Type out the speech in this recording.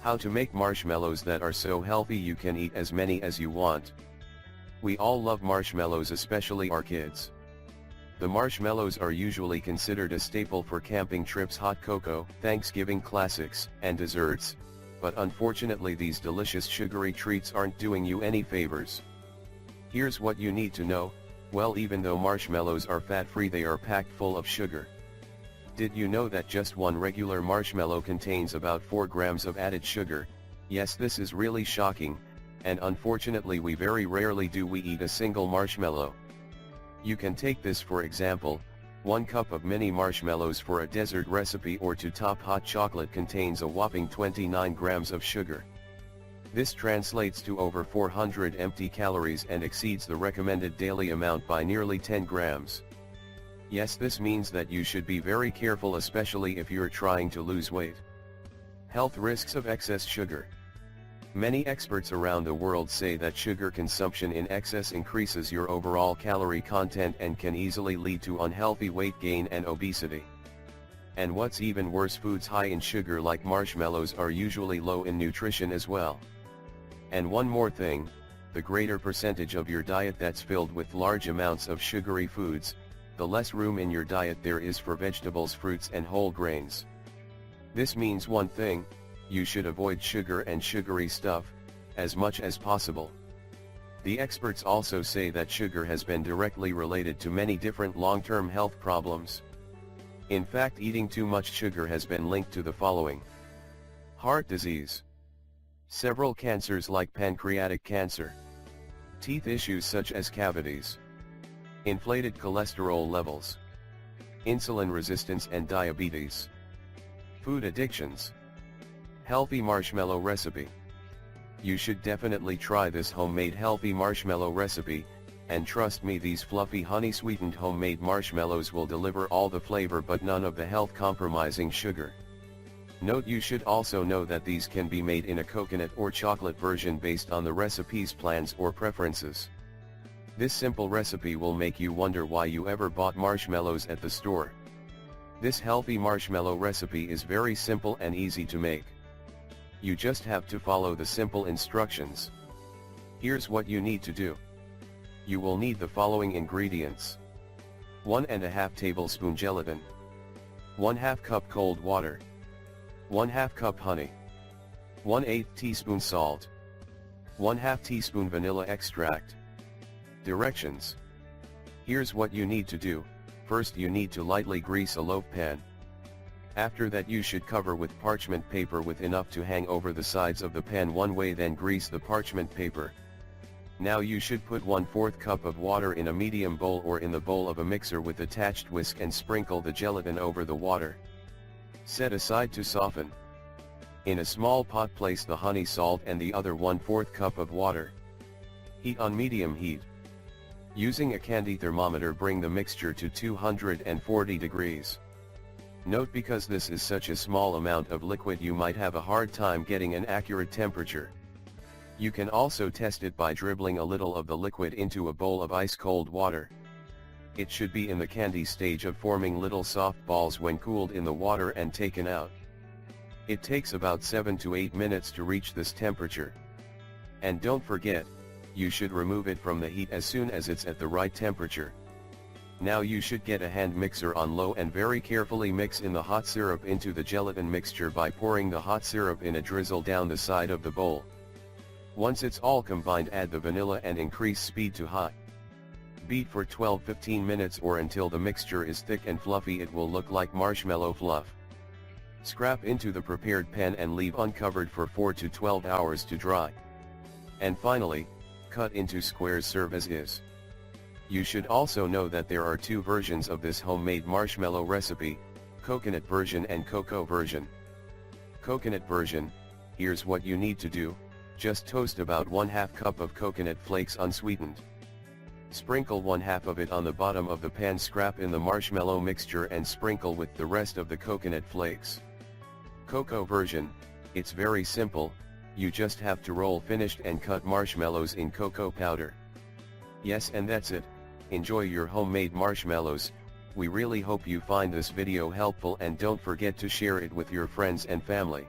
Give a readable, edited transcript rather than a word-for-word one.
How to make marshmallows that are so healthy you can eat as many as you want. We all love marshmallows, especially our kids. The marshmallows are usually considered a staple for camping trips, hot cocoa, Thanksgiving classics, and desserts, but unfortunately these delicious sugary treats aren't doing you any favors. Here's what you need to know. Well, even though marshmallows are fat-free, they are packed full of sugar. Did you know that just one regular marshmallow contains about 4 grams of added sugar? Yes, this is really shocking, and unfortunately we very rarely do we eat a single marshmallow. You can take this for example, 1 cup of mini marshmallows for a dessert recipe or to top hot chocolate contains a whopping 29 grams of sugar. This translates to over 400 empty calories and exceeds the recommended daily amount by nearly 10 grams. Yes, this means that you should be very careful, especially if you're trying to lose weight. Health risks of excess sugar. Many experts around the world say that sugar consumption in excess increases your overall calorie content and can easily lead to unhealthy weight gain and obesity. And what's even worse, foods high in sugar like marshmallows are usually low in nutrition as well. And one more thing, the greater percentage of your diet that's filled with large amounts of sugary foods, the less room in your diet there is for vegetables, fruits and whole grains. This means one thing, you should avoid sugar and sugary stuff, as much as possible. The experts also say that sugar has been directly related to many different long-term health problems. In fact, eating too much sugar has been linked to the following: heart disease, several cancers like pancreatic cancer, teeth issues such as cavities, inflated cholesterol levels, insulin resistance and diabetes, food addictions. Healthy marshmallow recipe. You should definitely try this homemade healthy marshmallow recipe, and trust me, these fluffy honey-sweetened homemade marshmallows will deliver all the flavor but none of the health-compromising sugar. Note: you should also know that these can be made in a coconut or chocolate version based on the recipe's plans or preferences. This simple recipe will make you wonder why you ever bought marshmallows at the store. This healthy marshmallow recipe is very simple and easy to make. You just have to follow the simple instructions. Here's what you need to do. You will need the following ingredients: 1½ tablespoon gelatin, 1/2 cup cold water, 1/2 cup honey, 1/8 teaspoon salt, 1/2 teaspoon vanilla extract. Directions. Here's what you need to do. First, you need to lightly grease a loaf pan. After that, you should cover with parchment paper with enough to hang over the sides of the pan one way, then grease the parchment paper. Now you should put 1/4 cup of water in a medium bowl or in the bowl of a mixer with attached whisk and sprinkle the gelatin over the water. Set aside to soften. In a small pot, place the honey, salt and the other 1/4 cup of water. Heat on medium heat. Using a candy thermometer, bring the mixture to 240 degrees. Note: because this is such a small amount of liquid, you might have a hard time getting an accurate temperature. You can also test it by dribbling a little of the liquid into a bowl of ice-cold water. It should be in the candy stage of forming little soft balls when cooled in the water and taken out. It takes about 7 to 8 minutes to reach this temperature. And don't forget, you should remove it from the heat as soon as it's at the right temperature. Now you should get a hand mixer on low and very carefully mix in the hot syrup into the gelatin mixture by pouring the hot syrup in a drizzle down the side of the bowl. Once it's all combined, add the vanilla and increase speed to high. Beat for 12-15 minutes or until the mixture is thick and fluffy. It will look like marshmallow fluff. Scrap into the prepared pan and leave uncovered for 4 to 12 hours to dry. And finally, cut into squares, serve as is. You should also know that there are 2 versions of this homemade marshmallow recipe, coconut version and cocoa version. Coconut version. Here's what you need to do. Just toast about 1/2 cup of coconut flakes unsweetened. Sprinkle 1/2 of it on the bottom of the pan, scrap in the marshmallow mixture and sprinkle with the rest of the coconut flakes. Cocoa version. It's very simple. You just have to roll finished and cut marshmallows in cocoa powder. Yes, and that's it. Enjoy your homemade marshmallows. We really hope you find this video helpful, and don't forget to share it with your friends and family.